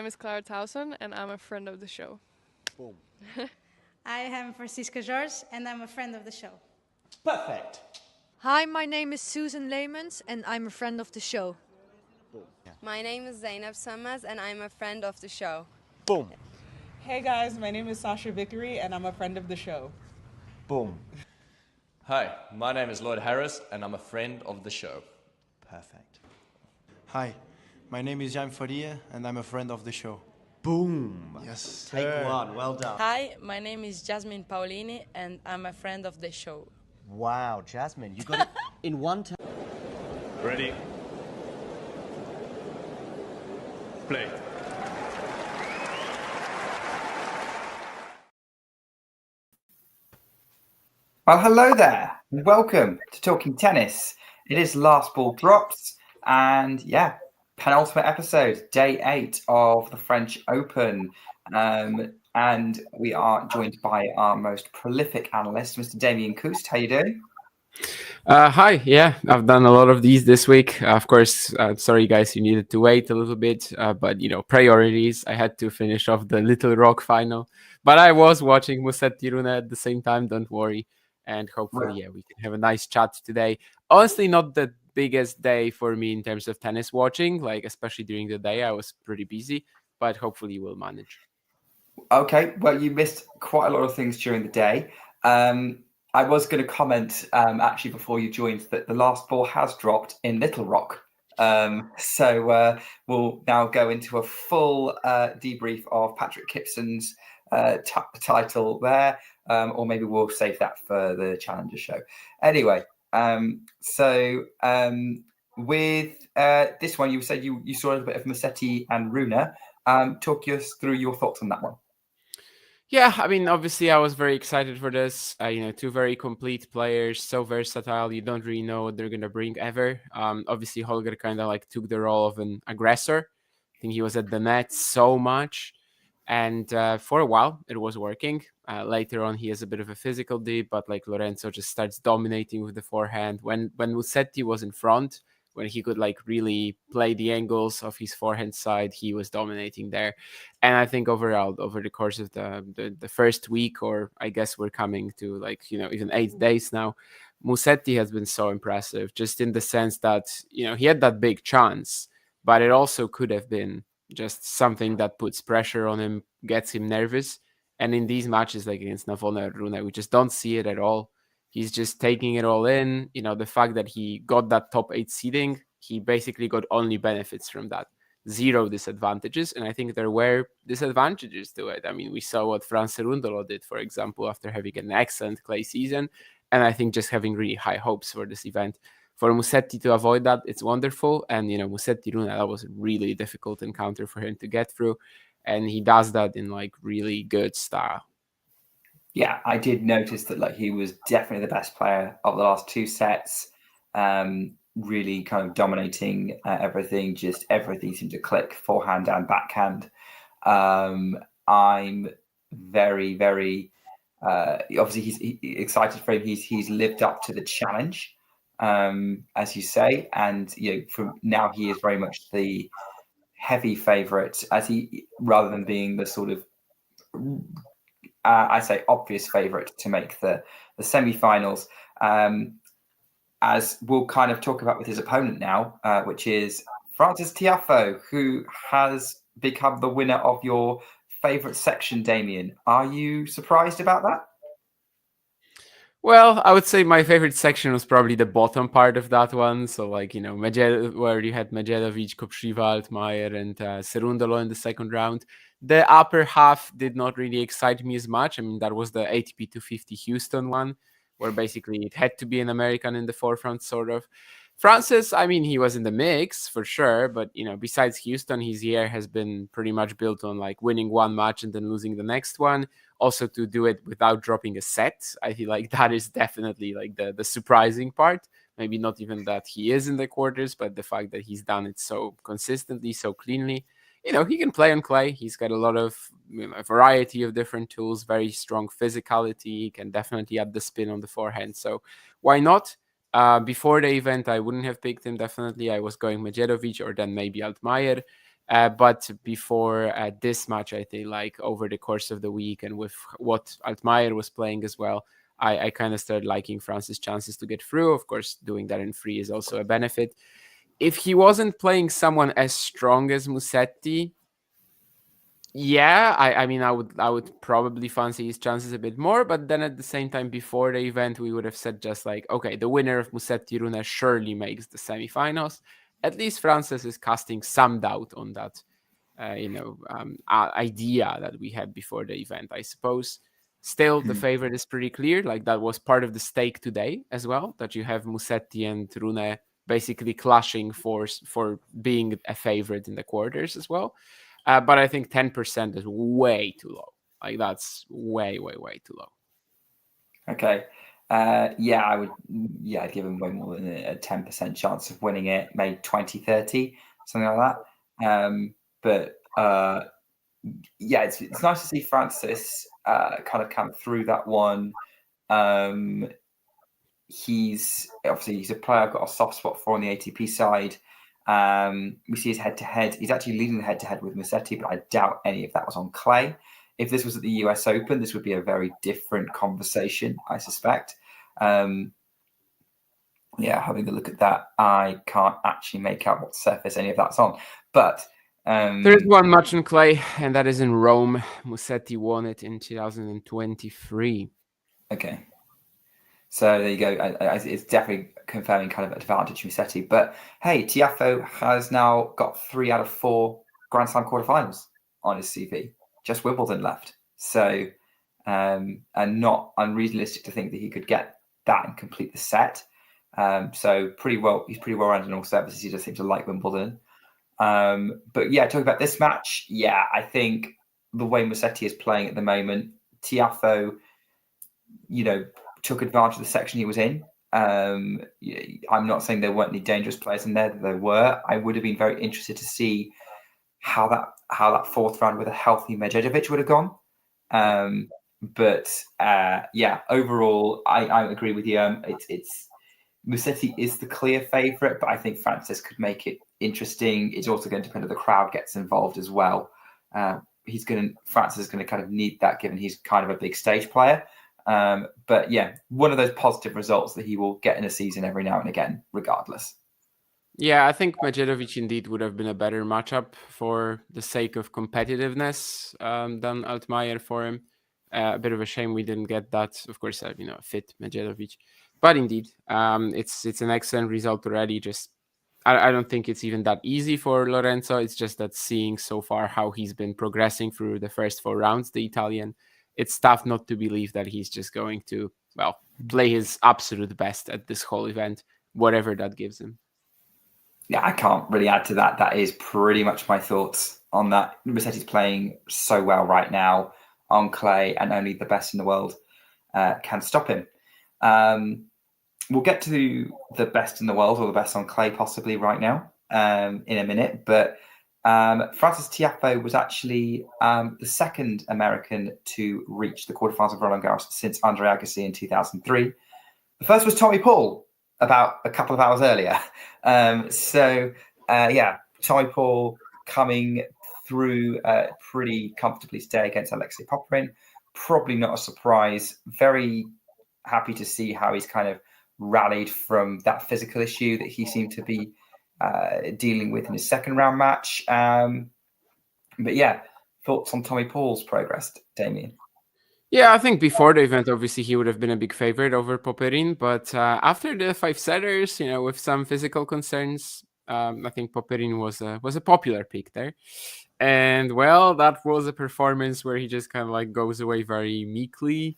name is Clara Towson, and I'm a friend of the show. Boom. I am Francisca George, and I'm a friend of the show. Perfect. Hi, my name is Susan Leemans, and I'm a friend of the show. Boom. Yeah. My name is Zainab Sammaz, and I'm a friend of the show. Boom. Hey guys, my name is Sasha Vickery, and I'm a friend of the show. Boom. Hi, my name is Lloyd Harris, and I'm a friend of the show. Perfect. Hi, my name is Jan Faria, and I'm a friend of the show. Boom. Yes. Take one. Well done. Hi, my name is Jasmine Paolini, and I'm a friend of the show. Wow, Jasmine, you got it in one time. Ready? Play. Well, hello there. Welcome to Talking Tennis. It is Last Ball Drops, and yeah, penultimate episode, day 8 of the French Open. And we are joined by our most prolific analyst, Mr. Damien Kust. How you doing? Hi, yeah, I've done a lot of these this week. Of course, sorry guys, you needed to wait a little bit, but priorities. I had to finish off the Little Rock final, but I was watching Musetti Rune at the same time, don't worry. And hopefully, we can have a nice chat today. Honestly, not the biggest day for me in terms of tennis watching, like especially during the day, I was pretty busy, but hopefully we'll manage. Okay, well, you missed quite a lot of things during the day. I was going to comment actually before you joined that the last ball has dropped in Little Rock. So we'll now go into a full debrief of Patrick Kipson's title there, or maybe we'll save that for the Challenger show. Anyway, with this one, you said you saw a little bit of Musetti and Rune. Talk us through your thoughts on that one. Yeah, I mean, obviously, I was very excited for this. Two very complete players, so versatile. You don't really know what they're going to bring ever. Obviously, Holger kind of like took the role of an aggressor. I think he was at the net so much. And for a while, it was working. Later on, he has a bit of a physical dip, but like Lorenzo just starts dominating with the forehand. When Musetti was in front, when he could like really play the angles of his forehand side, he was dominating there. And I think overall, over the course of the first week, or I guess we're coming to like, even 8 days now, Musetti has been so impressive, just in the sense that, he had that big chance, but it also could have been just something that puts pressure on him, gets him nervous. And in these matches, like against Navona or Rune, we just don't see it at all. He's just taking it all in. The fact that he got that top 8 seeding, he basically got only benefits from that. 0 disadvantages. And I think there were disadvantages to it. I mean, we saw what Fran Cerundolo did, for example, after having an excellent clay season. And I think just having really high hopes for this event. For Musetti to avoid that, it's wonderful. And, Musetti Rune, that was a really difficult encounter for him to get through. And he does that in like really good style. Yeah, I did notice that he was definitely the best player of the last 2 sets. Really kind of dominating everything. Just everything seemed to click, forehand and backhand. I'm very, very obviously he's excited for him. He's lived up to the challenge, as you say, and from now he is very much the heavy favourite, rather than being the sort of I say obvious favourite to make the semi-finals, as we'll kind of talk about with his opponent now, which is Frances Tiafoe, who has become the winner of your favourite section, Damien. Are you surprised about that? Well, I would say my favorite section was probably the bottom part of that one. So where you had Medjedovic, Kopšiva, Altmaier, and Cerundolo in the second round. The upper half did not really excite me as much. I mean, that was the ATP 250 Houston one, where basically it had to be an American in the forefront, sort of. Frances, I mean, he was in the mix for sure, but besides Houston, his year has been pretty much built on like winning one match and then losing the next one. Also, to do it without dropping a set, I feel like that is definitely like the surprising part. Maybe not even that he is in the quarters, but the fact that he's done it so consistently, so cleanly. He can play on clay. He's got a lot of a variety of different tools, very strong physicality. He can definitely add the spin on the forehand. So why not? Before the event, I wouldn't have picked him, definitely. I was going Medjedovic or then maybe Altmaier. But before this match, I think like over the course of the week and with what Altmaier was playing as well, I kind of started liking France's chances to get through. Of course, doing that in free is also a benefit. If he wasn't playing someone as strong as Musetti, yeah, I mean, I would probably fancy his chances a bit more. But then at the same time, before the event, we would have said just like, okay, the winner of Musetti Rune surely makes the semifinals. At least Frances is casting some doubt on that, idea that we had before the event, I suppose. Still, the favorite is pretty clear. Like that was part of the stake today as well, that you have Musetti and Rune basically clashing for being a favorite in the quarters as well. But I think 10% is way too low. Like that's way, way, way too low. Okay. I'd give him way more than a 10% chance of winning it, maybe 20, 30, something like that. It's nice to see Francis kind of come through that one. He's a player I've got a soft spot for on the ATP side. We see his head-to-head. He's actually leading the head-to-head with Musetti, but I doubt any of that was on clay. If this was at the US Open, this would be a very different conversation, I suspect. Having a look at that, I can't actually make out what surface any of that's on. But there's one match on clay, and that is in Rome. Musetti won it in 2023. Okay. So there you go. It's definitely confirming kind of advantage Musetti. But hey, Tiafoe has now got 3 out of 4 Grand Slam quarterfinals on his CV. Just Wimbledon left. So, and not unrealistic to think that he could get that and complete the set. So he's pretty well rounded in all services. He just seems to like Wimbledon. Talking about this match, I think the way Musetti is playing at the moment, Tiafoe, took advantage of the section he was in. I'm not saying there weren't any dangerous players in there. There were. I would have been very interested to see how that fourth round with a healthy Medvedev would have gone. Overall, I agree with you. It's Musetti is the clear favourite, but I think Francis could make it interesting. It's also going to depend if the crowd gets involved as well. Francis is going to kind of need that, given he's kind of a big stage player. One of those positive results that he will get in a season every now and again, regardless. Yeah, I think Medvedev indeed would have been a better matchup for the sake of competitiveness than Altmaier for him. A bit of a shame we didn't get that. Of course, fit Medvedev. But indeed, it's an excellent result already. Just I don't think it's even that easy for Lorenzo. It's just that seeing so far how he's been progressing through the first 4 rounds, the Italian, it's tough not to believe that he's just going to, play his absolute best at this whole event, whatever that gives him. Yeah, I can't really add to that. That is pretty much my thoughts on that. Musetti's playing so well right now on clay, and only the best in the world can stop him. We'll get to the best in the world, or the best on clay possibly right now in a minute. But Frances Tiafoe was actually the second American to reach the quarterfinals of Roland Garros since Andre Agassi in 2003. The first was Tommy Paul about a couple of hours earlier. Tommy Paul coming through pretty comfortably today against Alexei Popyrin. Probably not a surprise. Very happy to see how he's kind of rallied from that physical issue that he seemed to be dealing with in his second round match. Thoughts on Tommy Paul's progress, Damien? Yeah, I think before the event, obviously, he would have been a big favorite over Popyrin. But after the 5-setters, with some physical concerns, I think Popyrin was a popular pick there. And, that was a performance where he just kind of goes away very meekly.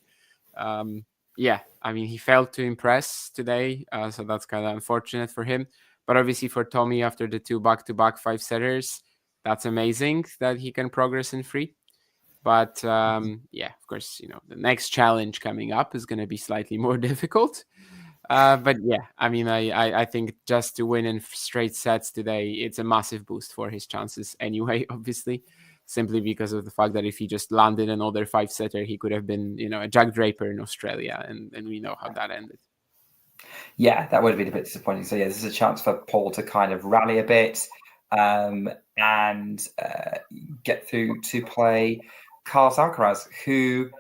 He failed to impress today, so that's kind of unfortunate for him. But obviously for Tommy, after the 2 back-to-back 5-setters, that's amazing that he can progress in free. But of course, the next challenge coming up is going to be slightly more difficult. I think just to win in straight sets today, it's a massive boost for his chances anyway, obviously, simply because of the fact that if he just landed another 5-setter, he could have been, a Jack Draper in Australia, and we know how that ended. Yeah, that would have been a bit disappointing. So, this is a chance for Paul to kind of rally a bit. and get through to play Carlos Alcaraz, who,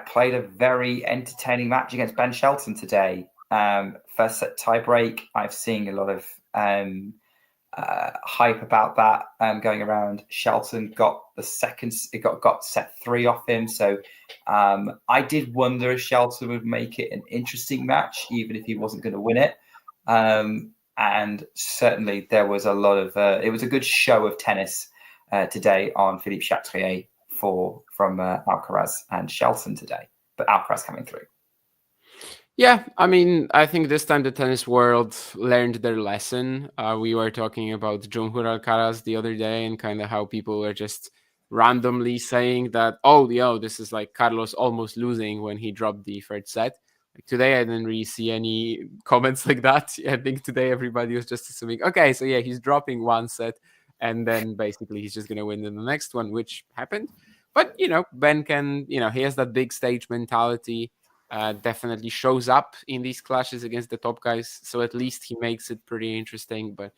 played a very entertaining match against Ben Shelton today. First set tiebreak. I've seen a lot of hype about that going around. Shelton got the second, got set 3 off him. So I did wonder if Shelton would make it an interesting match, even if he wasn't going to win it. And certainly there was a lot of, it was a good show of tennis today on Philippe Chatrier from Alcaraz and Shelton today, but Alcaraz coming through. Yeah, I mean, I think this time the tennis world learned their lesson. We were talking about Jumhur Alcaraz the other day and kind of how people were just randomly saying that, this is like Carlos almost losing when he dropped the third set. Like today, I didn't really see any comments like that. I think today everybody was just assuming, okay, so yeah, he's dropping one set and then basically he's just going to win in the next one, which happened. But, Ben can, he has that big stage mentality. Definitely shows up in these clashes against the top guys. So at least he makes it pretty interesting. But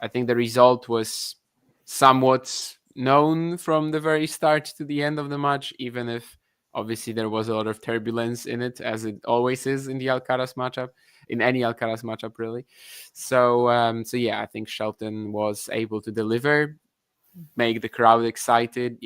I think the result was somewhat known from the very start to the end of the match, even if obviously there was a lot of turbulence in it, as it always is in the Alcaraz matchup, in any Alcaraz matchup, really. So I think Shelton was able to deliver, make the crowd excited,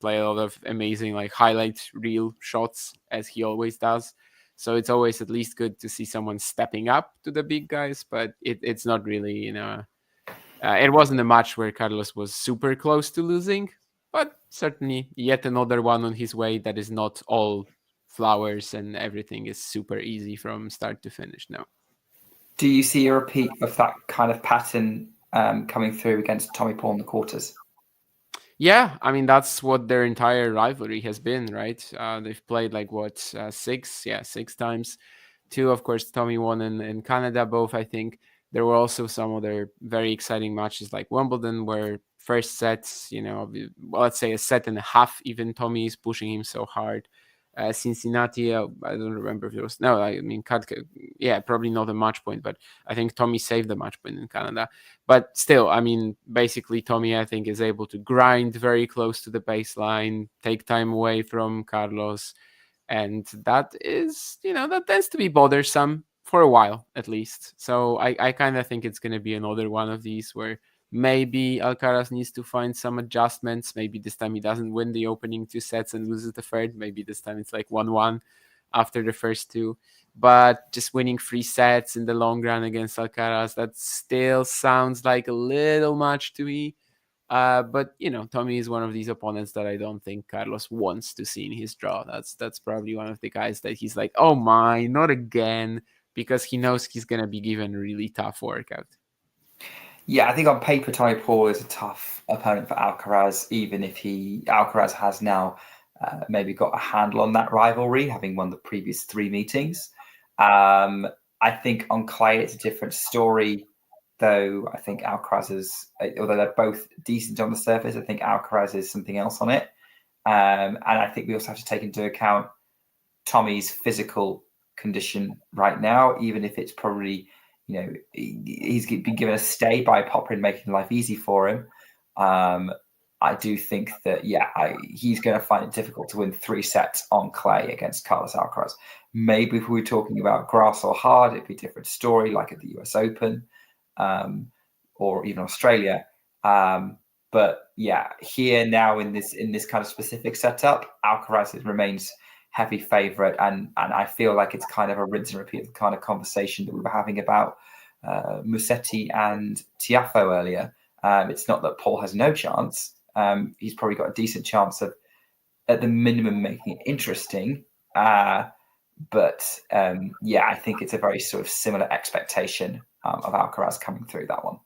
play a lot of amazing highlight reel shots as he always does. So it's always at least good to see someone stepping up to the big guys, but it's not really, it wasn't a match where Carlos was super close to losing, but certainly yet another one on his way that is not all flowers and everything is super easy from start to finish now. Do you see a repeat of that kind of pattern coming through against Tommy Paul in the quarters? Yeah, I mean, that's what their entire rivalry has been, right? They've played 6 times. 2, of course, Tommy won in Canada, both, I think. There were also some other very exciting matches like Wimbledon, where first sets, let's say a set and a half, even Tommy is pushing him so hard. Cincinnati, I don't remember if it was, probably not a match point, but I think Tommy saved the match point in Canada. But still, I mean, basically Tommy, I think, is able to grind very close to the baseline, take time away from Carlos, and that is, that tends to be bothersome for a while, at least. So I kind of think it's going to be another one of these where maybe Alcaraz needs to find some adjustments. Maybe this time he doesn't win the opening 2 sets and loses the third. Maybe this time it's 1-1 after the first 2. But just winning 3 sets in the long run against Alcaraz, that still sounds like a little much to me. But, Tommy is one of these opponents that I don't think Carlos wants to see in his draw. That's probably one of the guys that he's like, oh my, not again, because he knows he's going to be given a really tough workout. Yeah, I think on paper, Tommy Paul is a tough opponent for Alcaraz, even if Alcaraz has now maybe got a handle on that rivalry, having won the previous 3 meetings. I think on clay, it's a different story, though. I think Alcaraz is, although they're both decent on the surface, I think Alcaraz is something else on it. And I think we also have to take into account Tommy's physical condition right now, even if it's probably, he's been given a stay by Popperin, making life easy for him. I do think that, he's going to find it difficult to win 3 sets on clay against Carlos Alcaraz. Maybe if we were talking about grass or hard, it'd be a different story, like at the US Open or even Australia. But here now in this kind of specific setup, Alcaraz remains heavy favorite, and I feel like it's kind of a rinse and repeat of the kind of conversation that we were having about Musetti and Tiafoe earlier. It's not that Paul has no chance. He's probably got a decent chance of, at the minimum, making it interesting. But I think it's a very sort of similar expectation of Alcaraz coming through that one.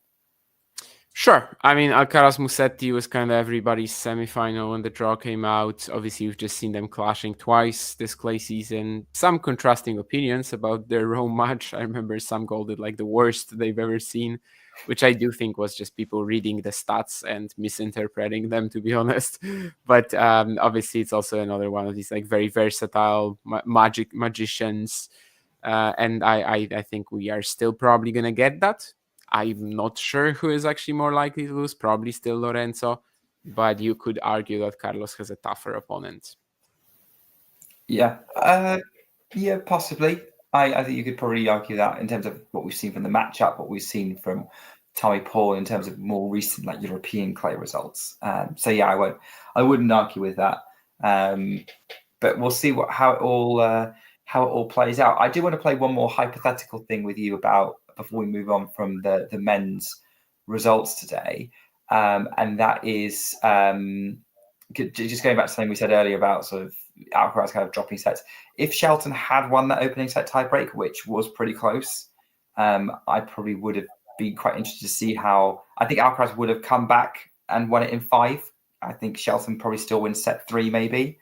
Sure. I mean, Alcaraz Musetti was kind of everybody's semifinal when the draw came out. Obviously, we've just seen them clashing twice this clay season. Some contrasting opinions about their Rome match. I remember some called it the worst they've ever seen, which I do think was just people reading the stats and misinterpreting them, to be honest. But obviously, it's also another one of these very versatile magicians. And I think we are still probably going to get that. I'm not sure who is actually more likely to lose. Probably still Lorenzo, but you could argue that Carlos has a tougher opponent. Yeah, yeah, possibly. I think you could probably argue that in terms of what we've seen from the matchup, what we've seen from Tommy Paul in terms of more recent like European clay results. So yeah, I wouldn't argue with that. But we'll see how it all plays out. I do want to play one more hypothetical thing with you before we move on from the men's results today, and that is just going back to something we said earlier about sort of Alcaraz kind of dropping sets. If Shelton had won that opening set tiebreak, which was pretty close, I probably would have been quite interested to see how. I think Alcaraz would have come back and won it in 5. I think Shelton probably still wins set 3, maybe.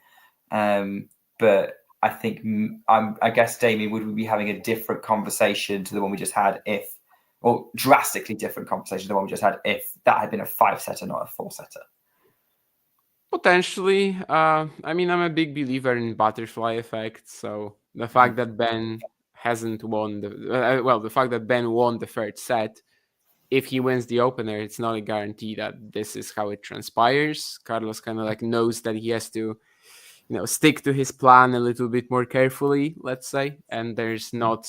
But I think I guess, Damien, would we be having a different conversation to the one we just had or drastically different conversation to the one we just had if that had been a 5-setter, not a 4-setter? Potentially. I mean, I'm a big believer in butterfly effect. So the fact that Ben hasn't won the fact that Ben won the third set, if he wins the opener, it's not a guarantee that this is how it transpires. Carlos kind of like knows that he has to, stick to his plan a little bit more carefully, let's say, and there's not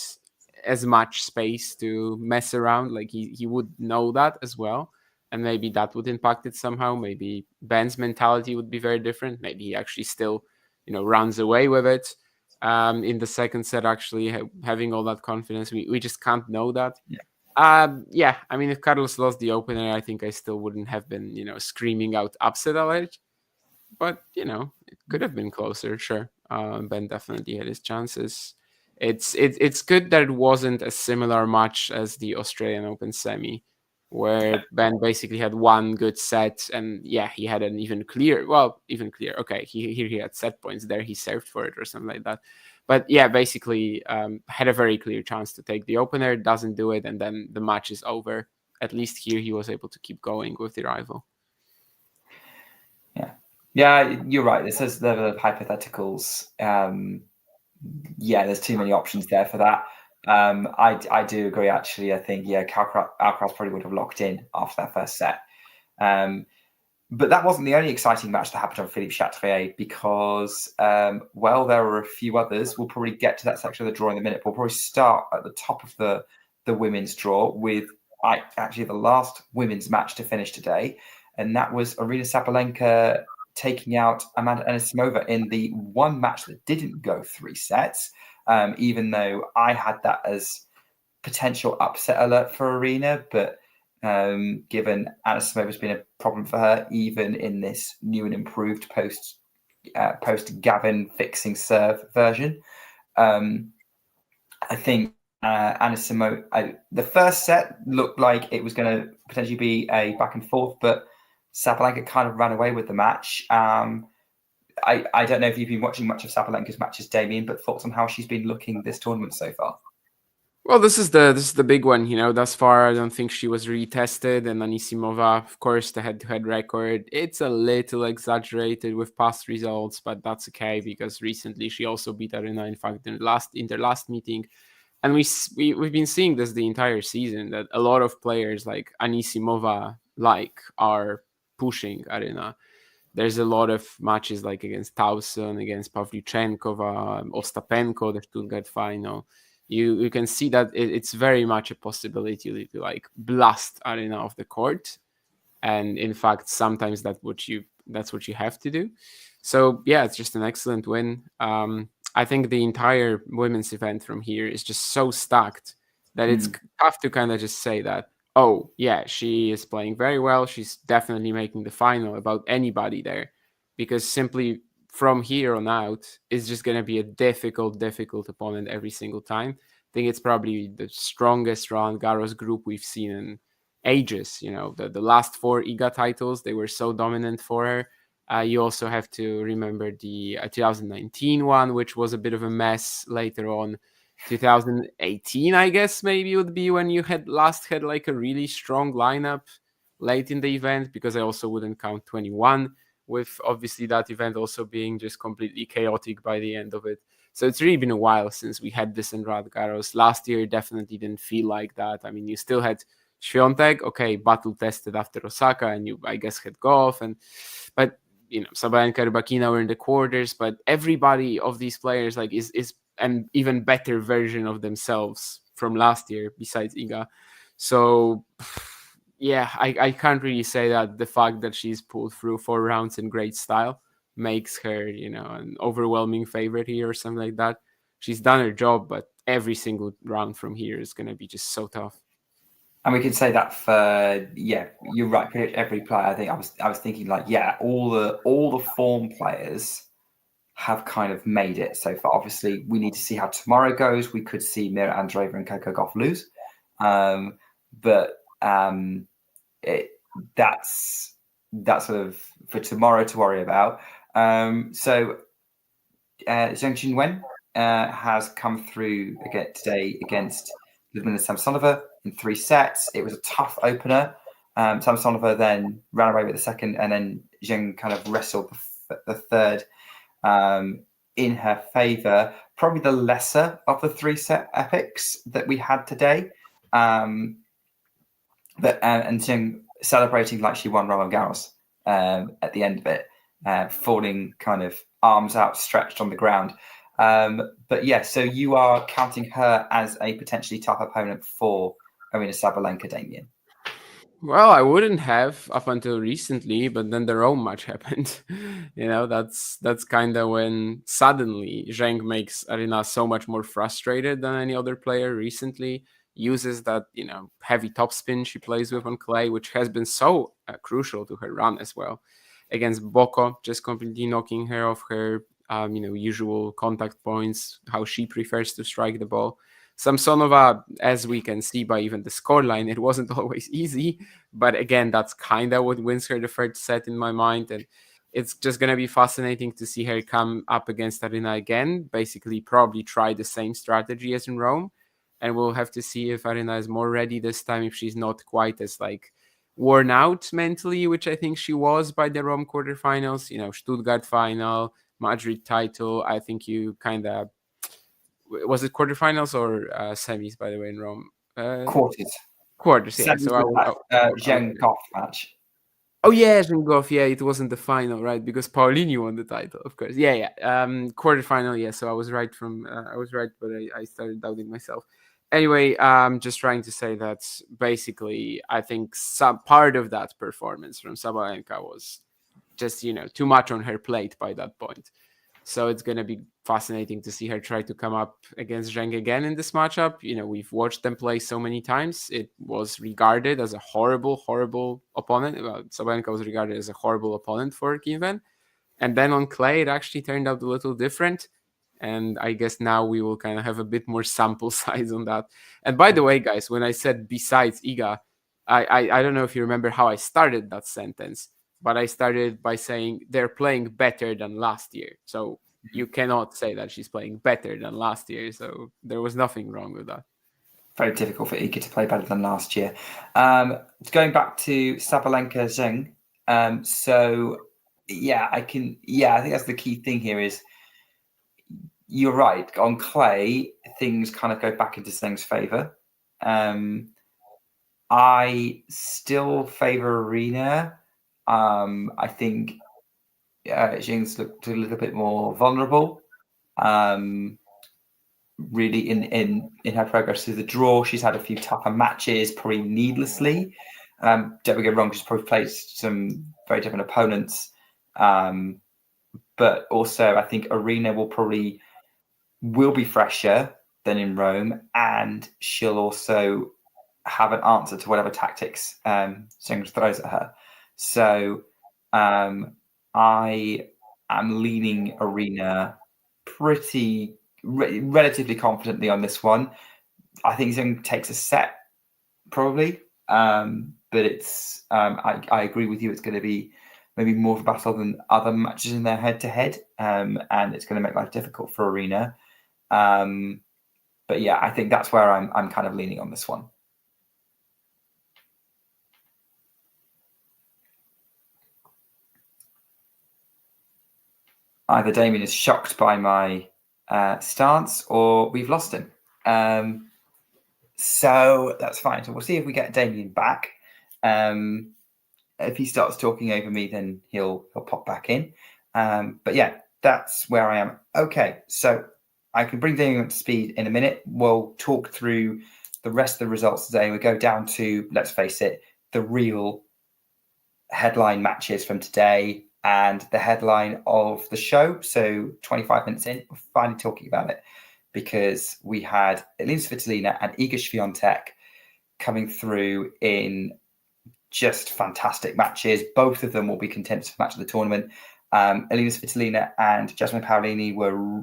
as much space to mess around. Like he would know that as well. And maybe that would impact it somehow. Maybe Ben's mentality would be very different. Maybe he actually still, runs away with it in the second set, actually having all that confidence. We just can't know that. Yeah. I mean, if Carlos lost the opener, I think I still wouldn't have been, screaming out upset alert. But, it could have been closer, sure. Ben definitely had his chances. It's good that it wasn't a similar match as the Australian Open semi, where Ben basically had one good set, and he had an even clear. Okay, he had set points there. He served for it or something like that. But basically had a very clear chance to take the opener, doesn't do it, and then the match is over. At least here he was able to keep going with the rival. Yeah, you're right. This is the hypotheticals. There's too many options there for that. I do agree, actually. I think, Alcaraz probably would have locked in after that first set. But that wasn't the only exciting match that happened on Philippe Chatrier because, there were a few others. We'll probably get to that section of the draw in a minute. We'll probably start at the top of the women's draw with actually the last women's match to finish today. And that was Aryna Sabalenka taking out Amanda Anisimova in the one match that didn't go 3 sets, even though I had that as potential upset alert for Aryna. But given Anisimova's been a problem for her, even in this new and improved post Gavin fixing serve version, I think Anisimova, the first set looked like it was going to potentially be a back and forth, but Sabalenka kind of ran away with the match. I don't know if you've been watching much of Sabalenka's matches, Damien, but thoughts on how she's been looking this tournament so far? Well, this is the big one, Thus far, I don't think she was really tested, and Anisimova, of course, the head-to-head record, it's a little exaggerated with past results, but that's okay because recently she also beat Aryna, in fact, in their last meeting, and we've been seeing this the entire season that a lot of players like Anisimova are pushing Aryna. There's a lot of matches like against Tauson, against Pavlyuchenkova, Ostapenko, the Stuttgart final. You can see that it's very much a possibility to blast Aryna off the court, and in fact sometimes that's what you have to do. So it's just an excellent win. I think the entire women's event from here is just so stacked that it's tough to kind of just say that, oh, she is playing very well. She's definitely making the final about anybody there, because simply from here on out, it's just going to be a difficult opponent every single time. I think it's probably the strongest Roland Garros group we've seen in ages. The last 4 IGA titles, they were so dominant for her. You also have to remember the 2019 one, which was a bit of a mess later on. 2018, I guess, maybe would be when you had like a really strong lineup late in the event, because I also wouldn't count 21, with obviously that event also being just completely chaotic by the end of it. So it's really been a while since we had this in Roland Garros. Last year definitely didn't feel like that. I mean, you still had Swiatek, okay, battle tested after Osaka, and you, I guess, had Goff, but Sabalenka, Rybakina were in the quarters, but everybody of these players like is an even better version of themselves from last year besides Iga. So yeah, I can't really say that the fact that she's pulled through 4 rounds in great style makes her, an overwhelming favorite here or something like that. She's done her job, but every single round from here is going to be just so tough. And we can say that for, you're right. Pretty much every player. I think I was thinking like, all the form players have kind of made it so far. Obviously, we need to see how tomorrow goes. We could see Mira Andreeva and Coco Gauff lose, but that's sort of for tomorrow to worry about. So Zheng Qinwen has come through again today against Ludmila Samsonova in 3 sets. It was a tough opener. Samsonova then ran away with the second, and then Zheng kind of wrestled the third in her favor. Probably the lesser of the 3-set epics that we had today. And Zheng celebrating like she won Roland Garros at the end of it, falling kind of arms outstretched on the ground. But yeah, so you are counting her as a potentially tough opponent for Aryna Sabalenka, Damien? Well, I wouldn't have up until recently, but then the Rome match happened. That's kind of when suddenly Zheng makes Aryna so much more frustrated than any other player recently. Uses that heavy topspin she plays with on clay, which has been so crucial to her run as well. Against Bocco, just completely knocking her off her usual contact points, how she prefers to strike the ball. Samsonova, as we can see by even the scoreline, it wasn't always easy, but again, that's kind of what wins her the third set in my mind, and it's just going to be fascinating to see her come up against Aryna again, basically probably try the same strategy as in Rome, and we'll have to see if Aryna is more ready this time, if she's not quite as worn out mentally, which I think she was by the Rome quarterfinals, Stuttgart final, Madrid title. I think you kind of, was it quarterfinals or semis, by the way, in Rome? Quarters, yeah. semis So Zheng Gauff match. Oh yeah, Zheng Gauff. Yeah, it wasn't the final, right? Because Paolini won the title, of course. Yeah. Quarterfinal. Yeah. So I was right but I started doubting myself. Anyway, just trying to say that basically, I think some part of that performance from Sabalenka was just too much on her plate by that point. So it's going to be fascinating to see her try to come up against Zheng again in this matchup. We've watched them play so many times. It was regarded as a horrible, horrible opponent. Well, Sabalenka was regarded as a horrible opponent for Qinwen. And then on clay, it actually turned out a little different. And I guess now we will kind of have a bit more sample size on that. And by the way, guys, when I said besides Iga, I don't know if you remember how I started that sentence, but I started by saying they're playing better than last year. So you cannot say that she's playing better than last year. So there was nothing wrong with that. Very difficult for Iga to play better than last year. Going back to Sabalenka Zheng. I think that's the key thing here is you're right. On clay, things kind of go back into Zheng's favor. I still favor Aryna. I think Zheng's looked a little bit more vulnerable. Really, in her progress through the draw, she's had a few tougher matches, probably needlessly. Don't get wrong, she's probably played some very different opponents. But also, I think Aryna will be fresher than in Rome, and she'll also have an answer to whatever tactics Zheng throws at her. So I am leaning Aryna relatively confidently on this one. I think Zheng takes a set, probably. But it's I agree with you. It's going to be maybe more of a battle than other matches in their head-to-head, and it's going to make life difficult for Aryna. But yeah, I think that's where I'm kind of leaning on this one. Either Damien is shocked by my stance, or we've lost him. So that's fine. So we'll see if we get Damien back. If he starts talking over me, then he'll pop back in. But yeah, that's where I am. Okay, so I can bring Damien up to speed in a minute. We'll talk through the rest of the results today. We go down to, let's face it, the real headline matches from today and the headline of the show. So 25 minutes in, we're finally talking about it because we had Elina Svitolina and Iga Swiatek coming through in just fantastic matches. Both of them will be contenders for match of the tournament. Elina Svitolina and Jasmine Paolini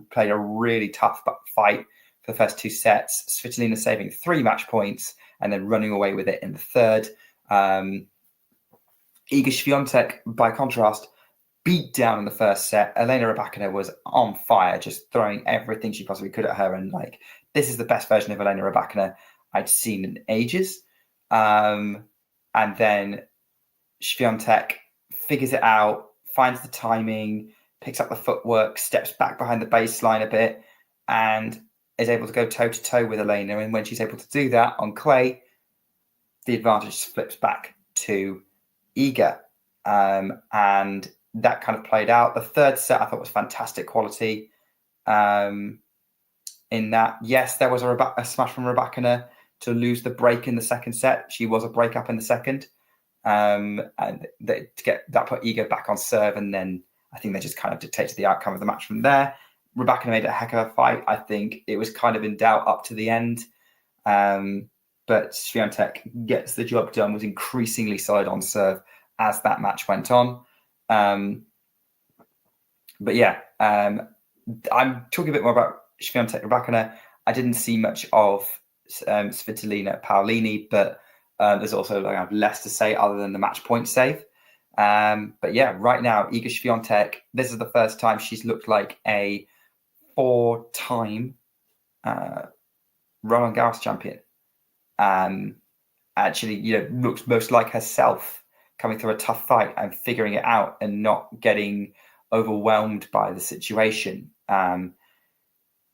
played a really tough fight for the first two sets. Svitolina saving 3 match points and then running away with it in the third. Iga Swiatek, by contrast, beat down in the first set. Elena Rybakina was on fire, just throwing everything she possibly could at her. And this is the best version of Elena Rybakina I'd seen in ages. And then Swiatek figures it out, finds the timing, picks up the footwork, steps back behind the baseline a bit, and is able to go toe-to-toe with Elena. And when she's able to do that on clay, the advantage flips back to Iga. And that kind of played out. The third set I thought was fantastic quality. In that, yes, there was a smash from Rybakina to lose the break in the second set. She was a break up in the second. And to get that put Iga back on serve, and then I think they just kind of dictated the outcome of the match from there. Rybakina made it a heck of a fight. I think it was kind of in doubt up to the end. But Swiatek gets the job done, was increasingly solid on serve as that match went on. But yeah, I'm talking a bit more about Swiatek Rybakina. I didn't see much of Svitolina Paolini, but there's also less to say other than the match point save. But yeah, right now, Iga Swiatek, this is the first time she's looked like a 4-time Roland Garros champion. Actually, looks most like herself coming through a tough fight and figuring it out and not getting overwhelmed by the situation.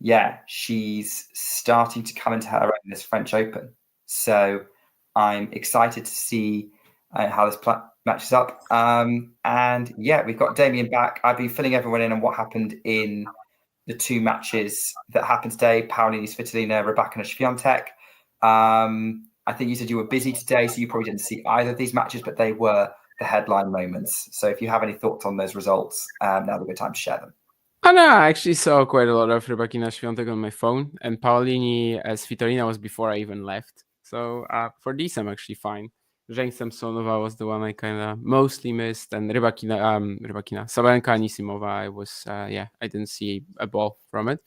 Yeah, she's starting to come into her own in this French Open. So I'm excited to see how this matches up. And yeah, we've got Damien back. I've been filling everyone in on what happened in the 2 matches that happened today: Paolini, Svitolina, Rybakina, Swiatek. I think you said you were busy today, so you probably didn't see either of these matches, but they were the headline moments. So if you have any thoughts on those results, now's a good time to share them. Oh no, I actually saw quite a lot of Rybakina Swiatek on my phone, and Paolini Svitolina was before I even left. So for these, I'm actually fine. Zheng Samsonova was the one I kind of mostly missed, and Rybakina, Sabalenka Anisimova, I didn't see a ball from it,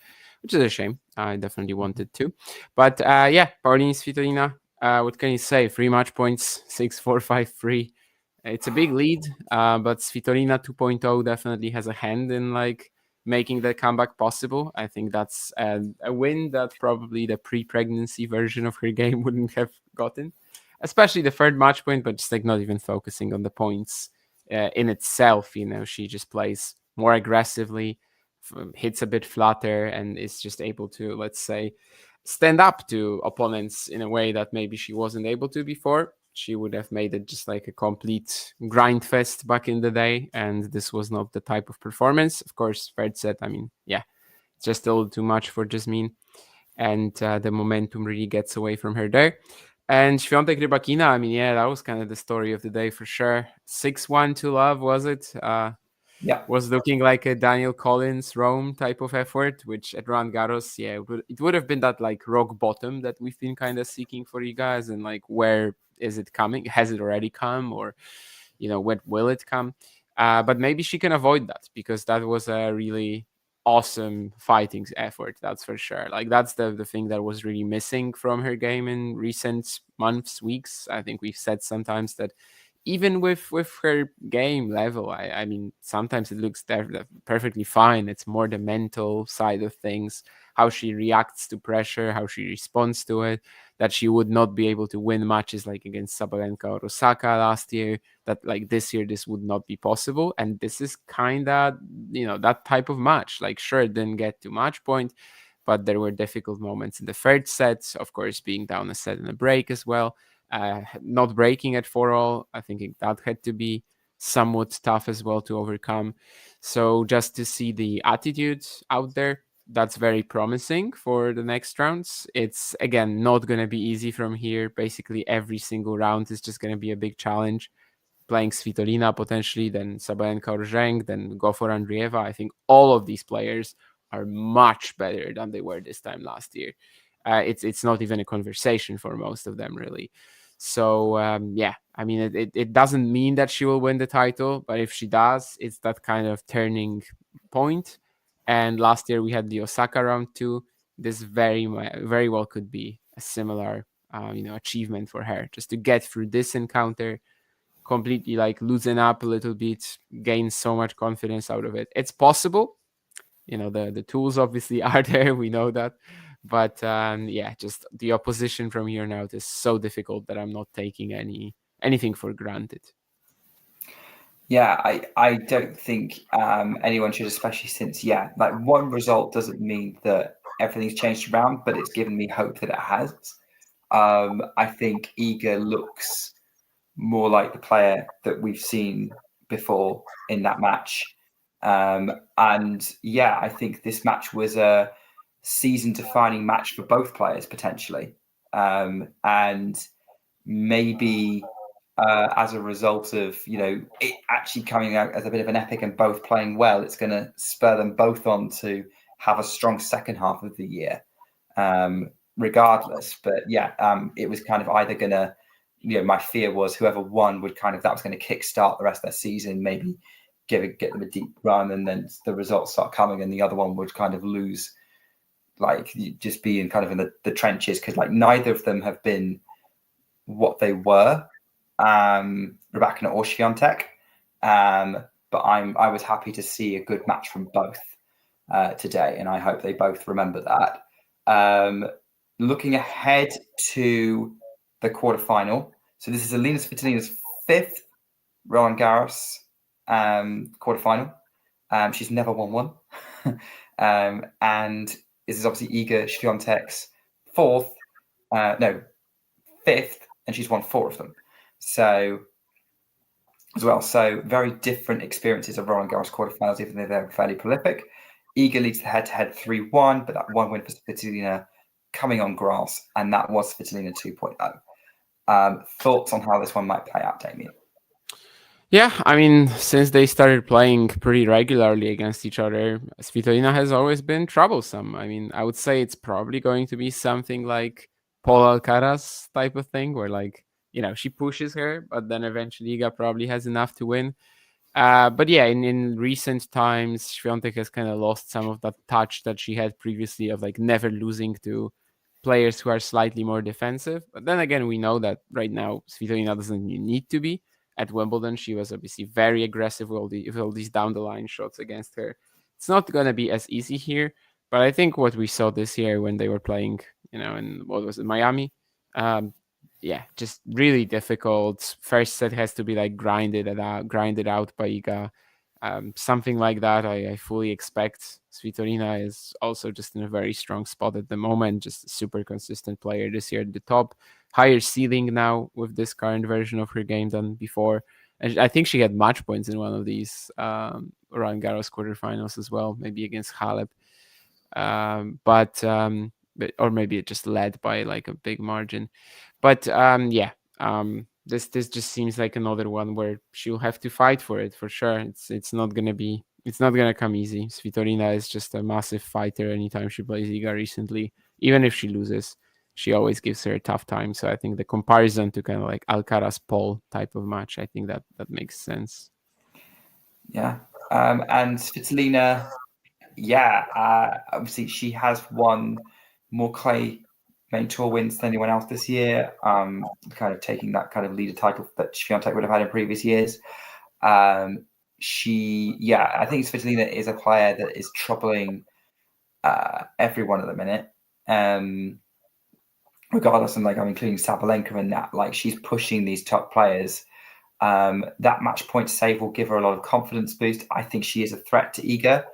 which is a shame. I definitely wanted to. But yeah, Paolini Svitolina, what can you say? 3 match points, 6-4, 5-3. It's a big lead, but Svitolina 2.0 definitely has a hand in making the comeback possible. I think that's a win that probably the pre-pregnancy version of her game wouldn't have gotten, especially the third match point, but just not even focusing on the points in itself. She just plays more aggressively, hits a bit flatter, and is just able to, let's say, stand up to opponents in a way that maybe she wasn't able to before. She would have made it just like a complete grind fest back in the day, and this was not the type of performance. Of course, third set, it's just a little too much for Jasmine, and the momentum really gets away from her there. And Swiatek Rybakina, that was kind of the story of the day for sure. 6-1 to love, was it? Yeah, was looking like a Daniel Collins Rome type of effort, which at Roland Garros, it would have been that rock bottom that we've been kind of seeking for you guys, and where is it coming? Has it already come, or when will it come? But maybe she can avoid that, because that was a really awesome fighting effort, that's for sure. That's the thing that was really missing from her game in recent months, weeks. I think we've said sometimes that even with her game level, I mean, sometimes it looks perfectly fine. It's more the mental side of things, how she reacts to pressure, how she responds to it, that she would not be able to win matches like against Sabalenka or Osaka last year, that this year this would not be possible. And this is kind of, that type of match. Sure, it didn't get to match point, but there were difficult moments in the third set, of course, being down a set in a break as well. Not breaking at 4-all, I think that had to be somewhat tough as well to overcome. So just to see the attitude out there, that's very promising for the next rounds. It's, again, not going to be easy from here. Basically, every single round is just going to be a big challenge. Playing Svitolina potentially, then Sabalenka or Zheng, then go for Andreeva. I think all of these players are much better than they were this time last year. It's not even a conversation for most of them, really. So, yeah, I mean, it doesn't mean that she will win the title, but if she does, it's that kind of turning point. And last year we had the Osaka round too. This very well could be a similar, achievement for her, just to get through this encounter, completely like loosen up a little bit, gain so much confidence out of it. It's possible. The tools obviously are there. We know that. But yeah, just the opposition from here on out is so difficult that I'm not taking anything for granted. Yeah, I don't think anyone should, especially since, like one result doesn't mean that everything's changed around, but it's given me hope that it has. I think Iga looks more like the player that we've seen before in that match. And yeah, I think this match was a season-defining match for both players, potentially. And maybe as a result of, it actually coming out as a bit of an epic and both playing well, it's going to spur them both on to have a strong second half of the year, regardless. But yeah, it was kind of either going to, my fear was whoever won would that was going to kickstart the rest of their season, maybe get them a deep run, and then the results start coming and the other one would kind of lose, like just being kind of in the trenches, because like neither of them have been what they were, Rybakina or Swiatek. But I was happy to see a good match from both today, and I hope they both remember that. Looking ahead to the quarterfinal, so this is Alina Svitolina's 5th Roland Garros quarterfinal. She's never won one. And this is obviously Iga Swiatek's 5th, and she's won 4 of them. So as well, so very different experiences of Roland Garros quarterfinals, even though they're fairly prolific. Iga leads the head-to-head 3-1, but that one win for Svitolina coming on grass, and that was Svitolina 2.0. Thoughts on how this one might play out, Damien? Yeah, I mean, since they started playing pretty regularly against each other, Svitolina has always been troublesome. I mean, I would say it's probably going to be something like Paul Alcaraz type of thing, where like, she pushes her, but then eventually Iga probably has enough to win. But yeah, in recent times, Swiatek has kind of lost some of that touch that she had previously of like never losing to players who are slightly more defensive. But then again, we know that right now Svitolina doesn't need to be. At Wimbledon, she was obviously very aggressive with all these down the line shots against her. It's not going to be as easy here, but I think what we saw this year when they were playing, in what was it, Miami, just really difficult. First set has to be like grinded out by Iga. Something like that I fully expect. Svitolina is also just in a very strong spot at the moment, just a super consistent player this year at the top. Higher ceiling now with this current version of her game than before. And I think she had match points in one of these Roland Garros quarterfinals as well, maybe against Halep. But or maybe it just led by like a big margin. But this just seems like another one where she'll have to fight for it for sure. It's not gonna come easy. Svitolina is just a massive fighter anytime she plays Iga recently. Even if she loses, she always gives her a tough time. So I think the comparison to kind of like Alcaraz Paul type of match, I think that makes sense. Yeah. And Svitolina, obviously she has won more clay main tour wins than anyone else this year, kind of taking that kind of leader title that Swiatek would have had in previous years. I think Svitolina is a player that is troubling everyone at the minute. Regardless, and including Sabalenka and that, like she's pushing these top players. That match point save will give her a lot of confidence boost. I think she is a threat to Iga.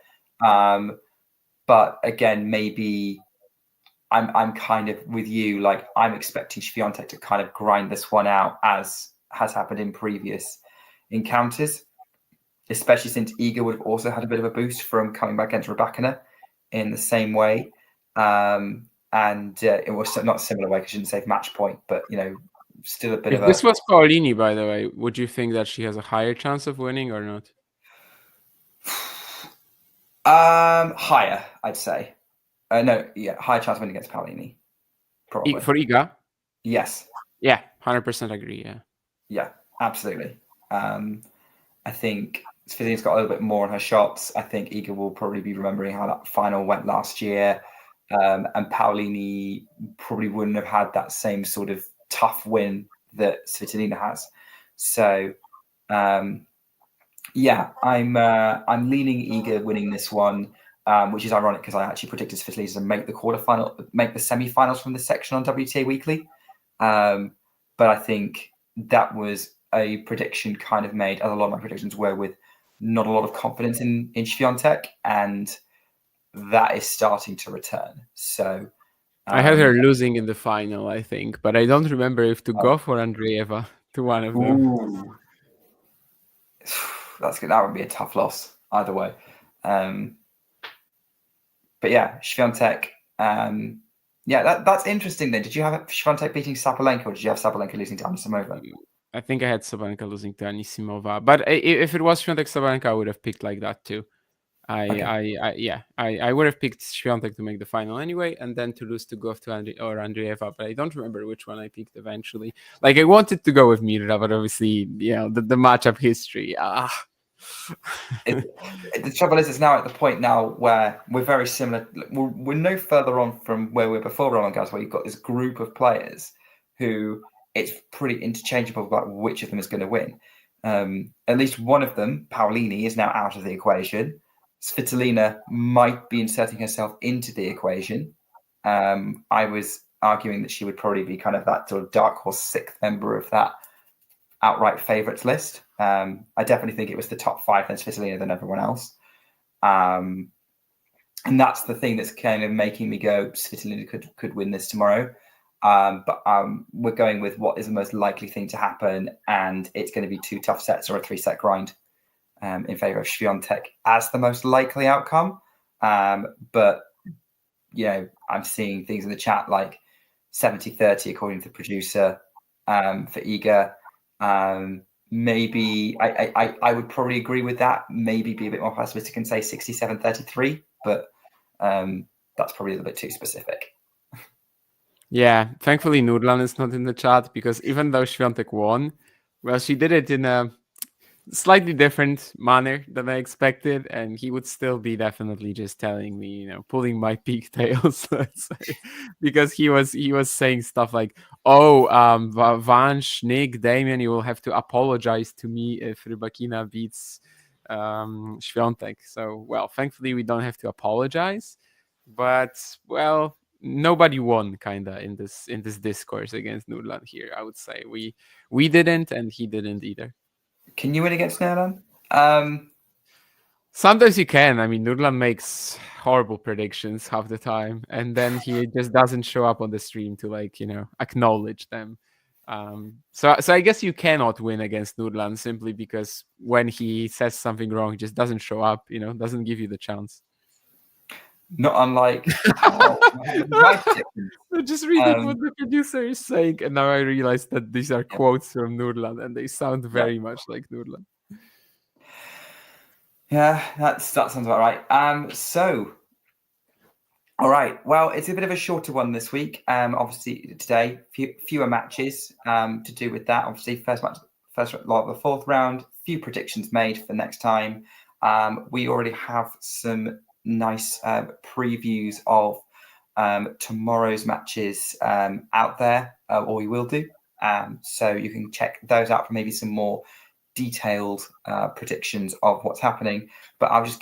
But again, maybe I'm kind of with you. Like, I'm expecting Swiatek to kind of grind this one out, as has happened in previous encounters, especially since Iga would have also had a bit of a boost from coming back against Rybakina in the same way. And it was not a similar way, because I shouldn't say match point, but still a bit If of this a. was Paolini, by the way, would you think that she has a higher chance of winning or not? Higher, I'd say. Higher chance of winning against Paolini, probably. For Iga? Yes. Yeah, 100% agree. Yeah, absolutely. I think Svitolina's got a little bit more on her shots. I think Iga will probably be remembering how that final went last year. And Paolini probably wouldn't have had that same sort of tough win that Svitolina has. So, I'm leaning Iga winning this one, which is ironic because I actually predicted Svitolina to make the semi-finals from this section on WTA Weekly. But I think that was a prediction kind of made, as a lot of my predictions were, with not a lot of confidence in Swiatek, and that is starting to return. So I had her losing in the final, I think, but I don't remember if to Gauff or Andreeva, to one of them. That would be a tough loss either way. But yeah, Swiatek. That's interesting. Then, did you have Swiatek beating Sabalenka, or did you have Sabalenka losing to Anisimova? I think I had Sabalenka losing to Anisimova, but if it was Swiatek Sabalenka, I would have picked like that too. I would have picked Swiatek to make the final anyway, and then to lose to Gauff or Andreeva, but I don't remember which one I picked eventually. Like, I wanted to go with Mirra, but obviously, the matchup history. The trouble is, it's now at the point now where we're very similar. We're no further on from where we were before Roland Garros, where you've got this group of players who it's pretty interchangeable about which of them is going to win. At least one of them, Paolini, is now out of the equation. Svitolina might be inserting herself into the equation. I was arguing that she would probably be kind of that sort of dark horse sixth member of that outright favourites list. I definitely think it was the top five, then Svitolina, then everyone else. And that's the thing that's kind of making me go, Svitolina could win this tomorrow. But we're going with what is the most likely thing to happen, and it's going to be 2 tough sets or a 3-set grind in favour of Swiatek as the most likely outcome. But, I'm seeing things in the chat like 70-30 according to the producer for Iga. Maybe I would probably agree with that. Maybe be a bit more pessimistic and say 67-33, but that's probably a little bit too specific. Yeah, thankfully Nurlan is not in the chat, because even though Swiatek won, well, she did it in a slightly different manner than I expected, and he would still be definitely just telling me, pulling my pigtails, let's say, because he was saying stuff like, Vansh, Nick, Damien, you will have to apologize to me if Rybakina beats Swiatek. So, well, thankfully we don't have to apologize, but, well, nobody won kinda in this discourse against Nurlan here. I would say we didn't, and he didn't either. Can you win against Nurlan? Sometimes you can. I mean, Nurlan makes horrible predictions half the time, and then he just doesn't show up on the stream to acknowledge them. So I guess you cannot win against Nurlan simply because when he says something wrong, he just doesn't show up. Doesn't give you the chance. Not unlike just reading what the producer is saying, and now I realize that these are quotes from Nurlan, and they sound very much like Nurlan. Yeah, that sounds about right. So, all right. Well, it's a bit of a shorter one this week. Obviously today, fewer matches to do with that. Obviously, first lot of the fourth round. Few predictions made for next time. We already have some nice previews of tomorrow's matches out there, or we will do. So you can check those out for maybe some more detailed predictions of what's happening. But I'll just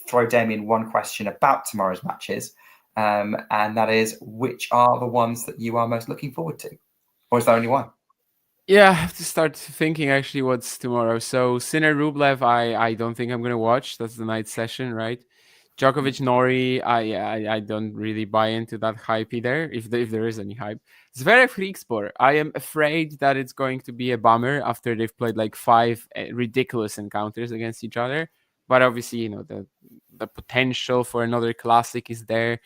throw Damien one question about tomorrow's matches, and that is, which are the ones that you are most looking forward to, or is there only one? Yeah, I have to start thinking actually what's tomorrow. So Sinner Rublev, I don't think I'm going to watch. That's the night session, right? Djokovic Nori, I don't really buy into that hype either, if there is any hype. Zverev Griekspoor, I am afraid that it's going to be a bummer after they've played like 5 ridiculous encounters against each other. But obviously, the potential for another classic is there.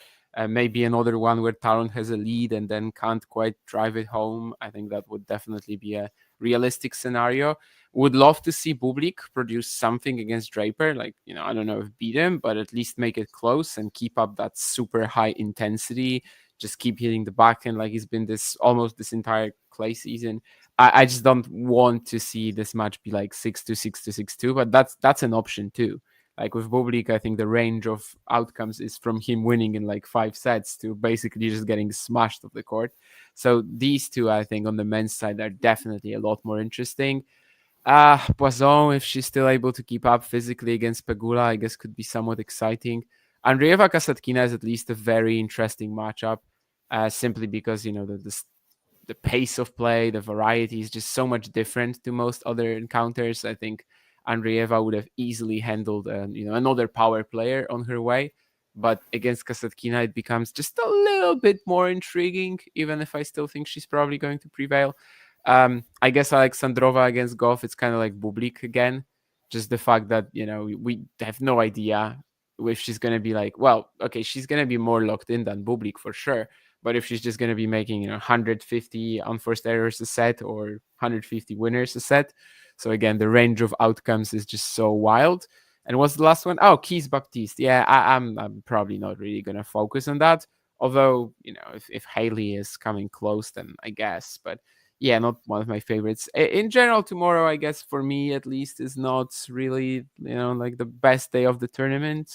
Maybe another one where Taron has a lead and then can't quite drive it home. I think that would definitely be a realistic scenario. Would love to see Bublik produce something against Draper. Like, I don't know if beat him, but at least make it close and keep up that super high intensity. Just keep hitting the backhand like he's been almost this entire clay season. I just don't want to see this match be like 6-2, 6-2, 6-2, but that's an option too. Like with Bublik, I think the range of outcomes is from him winning in like 5 sets to basically just getting smashed off the court. So these two, I think, on the men's side are definitely a lot more interesting. Poisson, if she's still able to keep up physically against Pegula, I guess could be somewhat exciting. Andreeva Kasatkina is at least a very interesting matchup, simply because, the pace of play, the variety is just so much different to most other encounters. I think Andreeva would have easily handled, another power player on her way. But against Kasatkina, it becomes just a little bit more intriguing, even if I still think she's probably going to prevail. I guess Alexandrova against Goff, it's kind of like Bublik again. Just the fact that, we have no idea if she's going to be like, well, okay, she's going to be more locked in than Bublik for sure. But if she's just going to be making, 150 unforced errors a set or 150 winners a set. So again, the range of outcomes is just so wild. And what's the last one? Oh, Keys Baptiste. Yeah, I'm probably not really going to focus on that. Although, if Haley is coming close, then I guess. But yeah, not one of my favorites. In general, tomorrow, I guess for me at least, is not really, like the best day of the tournament.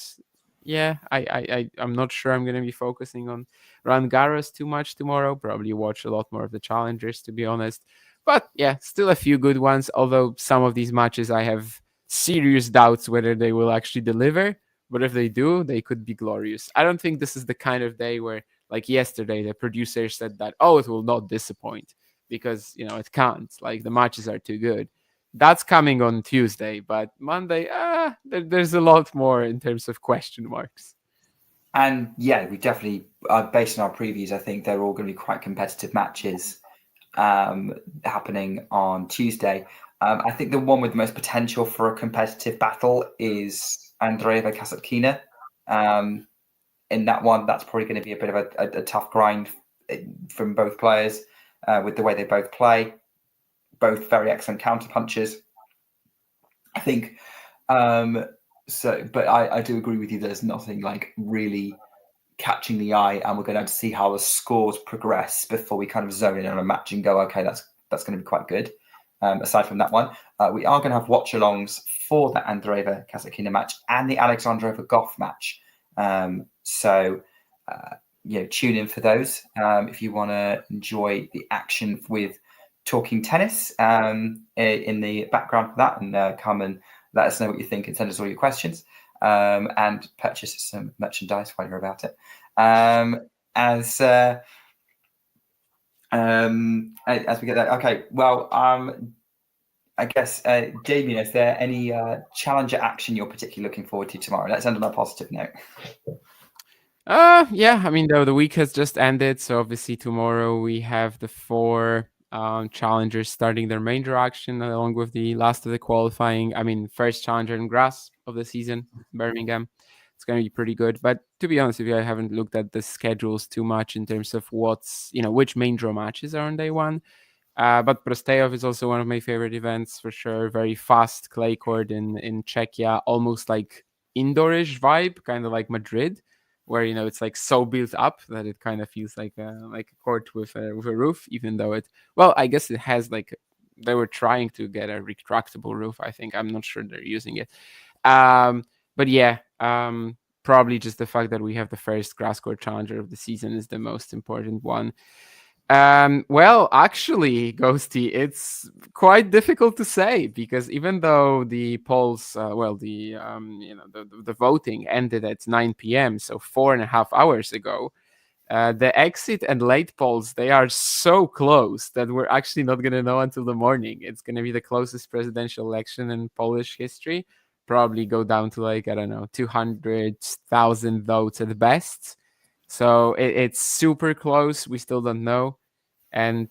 Yeah, I'm not sure I'm going to be focusing on Roland Garros too much tomorrow. Probably watch a lot more of the challengers, to be honest. But yeah, still a few good ones. Although some of these matches I have serious doubts whether they will actually deliver. But if they do, they could be glorious. I don't think this is the kind of day where, like yesterday, the producer said that, oh, it will not disappoint because, it can't. Like the matches are too good. That's coming on Tuesday, but Monday, there's a lot more in terms of question marks. And yeah, we definitely, based on our previews, I think they're all going to be quite competitive matches happening on Tuesday. I think the one with the most potential for a competitive battle is Andreeva Kasatkina. In that one, that's probably going to be a bit of a tough grind from both players with the way they both play. Both very excellent counter punchers. I think but I do agree with you. There's nothing like really catching the eye, and we're going to have to see how the scores progress before we kind of zone in on a match and go, okay, that's going to be quite good. Aside from that one, we are going to have watch-alongs for the Andreeva Kasatkina match and the Alexandrova Goff match. So tune in for those if you want to enjoy the action with talking tennis in the background for that, and come and let us know what you think and send us all your questions, and purchase some merchandise while you're about it. As we get that, okay. Well, I guess Damien, is there any challenger action you're particularly looking forward to tomorrow? Let's end on a positive note. Yeah, I mean the week has just ended, so obviously tomorrow we have the 4 challengers starting their major action along with the last of the qualifying. I mean, first challenger in grass of the season, Birmingham. It's going to be pretty good. But to be honest with you, I haven't looked at the schedules too much in terms of which main draw matches are on day one. But Prosteov is also one of my favorite events for sure. Very fast clay court in Czechia, almost like indoorish vibe, kind of like Madrid, where it's like so built up that it kind of feels like a court with a roof, even though I guess it has they were trying to get a retractable roof. I think I'm not sure they're using it. But yeah, probably just the fact that we have the first grass court challenger of the season is the most important one. Well, actually, Ghosty, it's quite difficult to say because even though the polls, the voting ended at 9 p.m., so 4.5 hours ago, the exit and late polls, they are so close that we're actually not going to know until the morning. It's going to be the closest presidential election in Polish history. probably go down to like, I don't know, 200,000 votes at best. So it's super close. We still don't know. And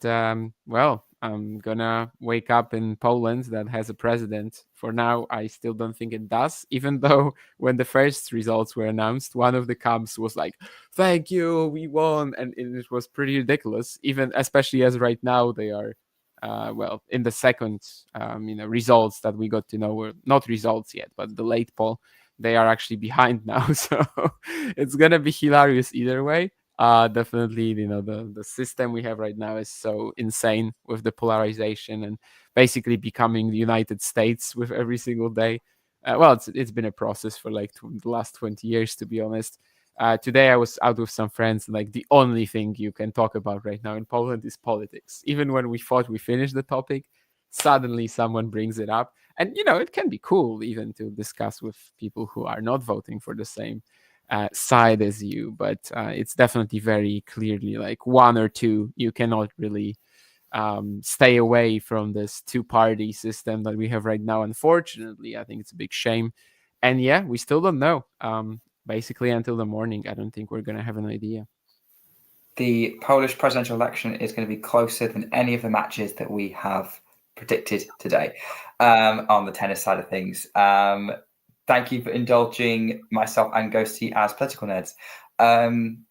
well, I'm gonna wake up in Poland that has a president. For now, I still don't think it does, even though when the first results were announced, one of the Cubs was like, thank you, we won. And it was pretty ridiculous, even especially as right now they are, well, in the second, results that we got to know were not results yet, but the late poll, they are actually behind now. So it's gonna be hilarious either way. Definitely, the system we have right now is so insane with the polarization and basically becoming the United States with every single day. Well, it's been a process for like the last 20 years, to be honest. Today I was out with some friends, and like the only thing you can talk about right now in Poland is politics. Even when we thought we finished the topic, suddenly someone brings it up. And it can be cool even to discuss with people who are not voting for the same side as you, but it's definitely very clearly like one or two. You cannot really stay away from this two-party system that we have right now. Unfortunately, I think it's a big shame. And yeah, we still don't know. Basically, until the morning, I don't think we're going to have an idea. The Polish presidential election is going to be closer than any of the matches that we have predicted today on the tennis side of things. Thank you for indulging myself and Ghosty as political nerds.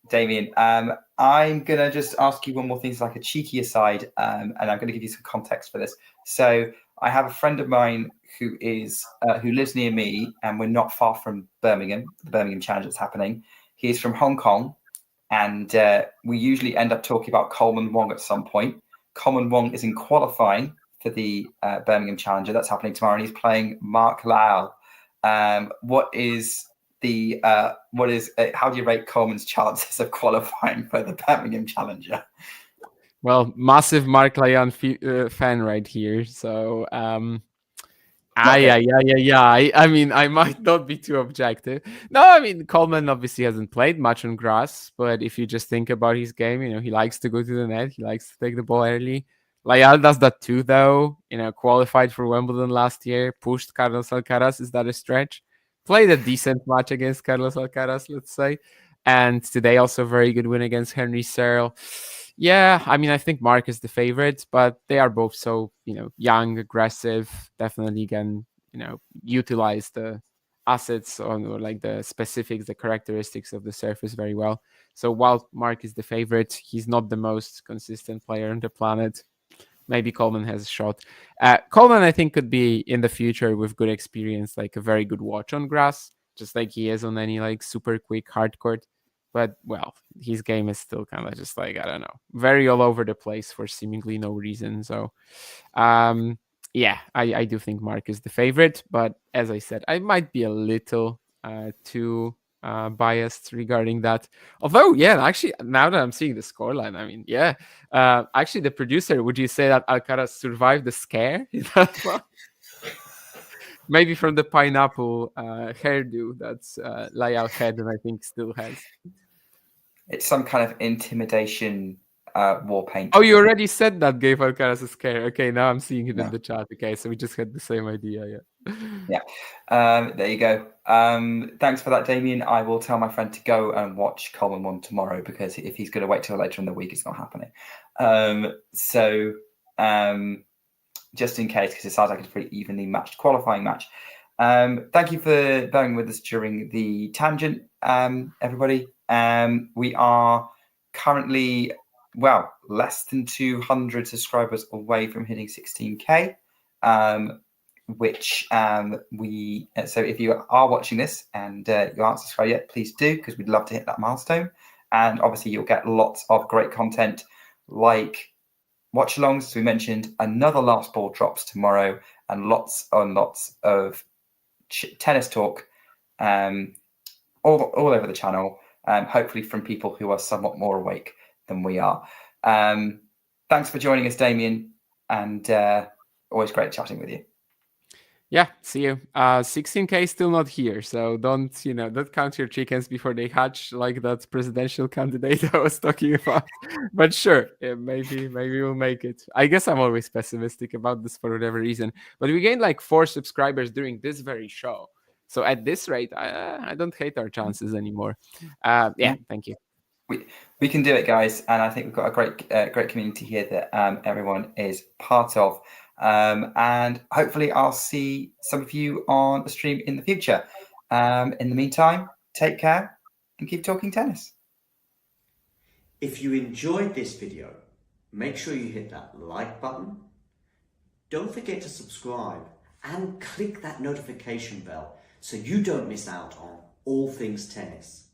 Damien, I'm going to just ask you one more thing, it's like a cheeky aside, and I'm going to give you some context for this. So I have a friend of mine who lives near me, and we're not far from Birmingham, the Birmingham Challenge that's happening. He's from Hong Kong, and we usually end up talking about Coleman Wong at some point. Coleman Wong is in qualifying for the Birmingham Challenger. That's happening tomorrow, and he's playing Mark Lau. How do you rate Coleman's chances of qualifying for the Birmingham Challenger? Well, massive Mark Lyon fan right here. So, I mean, I might not be too objective. No, I mean, Coleman obviously hasn't played much on grass, but if you just think about his game, he likes to go to the net. He likes to take the ball early. Lyall does that too, though. Qualified for Wimbledon last year, pushed Carlos Alcaraz. Is that a stretch? Played a decent match against Carlos Alcaraz, let's say. And today also very good win against Henry Searle. Yeah, I mean, I think Mark is the favorite, but they are both so, young, aggressive, definitely can, utilize the assets or like the specifics, the characteristics of the surface very well. So while Mark is the favorite, he's not the most consistent player on the planet. Maybe Coleman has a shot. Coleman, I think, could be in the future with good experience, like a very good watch on grass, just like he is on any like super quick hard court. But, well, his game is still kind of just like, I don't know, very all over the place for seemingly no reason. So, yeah, I do think Mark is the favorite. But as I said, I might be a little too biased regarding that. Although, yeah, actually, now that I'm seeing the scoreline, I mean, yeah. Actually, the producer, would you say that Alcaraz survived the scare in that one? Maybe from the pineapple hairdo that's Lyall had and I think still has. It's some kind of intimidation war paint. Oh, you already said that gave Alcaraz a scare. Okay, now I'm seeing it in the chat. Okay, so we just had the same idea, yeah. Yeah, there you go. Thanks for that, Damien. I will tell my friend to go and watch Coleman Wong tomorrow, because if he's going to wait till later in the week, it's not happening. Just in case, because it sounds like it's a pretty evenly matched qualifying match. Thank you for bearing with us during the tangent, everybody. We are currently, less than 200 subscribers away from hitting 16K, so if you are watching this and you aren't subscribed yet, please do, because we'd love to hit that milestone. And obviously you'll get lots of great content like watch-alongs, as we mentioned, another last ball drops tomorrow, and lots and lots of tennis talk all over the channel, hopefully from people who are somewhat more awake than we are. Thanks for joining us, Damien, and always great chatting with you. Yeah, see you. 16K is still not here, so don't count your chickens before they hatch, like that presidential candidate I was talking about. But sure, yeah, maybe we'll make it. I guess I'm always pessimistic about this for whatever reason. But we gained like 4 subscribers during this very show. So at this rate, I don't hate our chances anymore. Yeah, thank you. We can do it, guys, and I think we've got a great community here that everyone is part of. And hopefully, I'll see some of you on the stream in the future. In the meantime, take care and keep talking tennis. If you enjoyed this video, make sure you hit that like button. Don't forget to subscribe and click that notification bell so you don't miss out on all things tennis.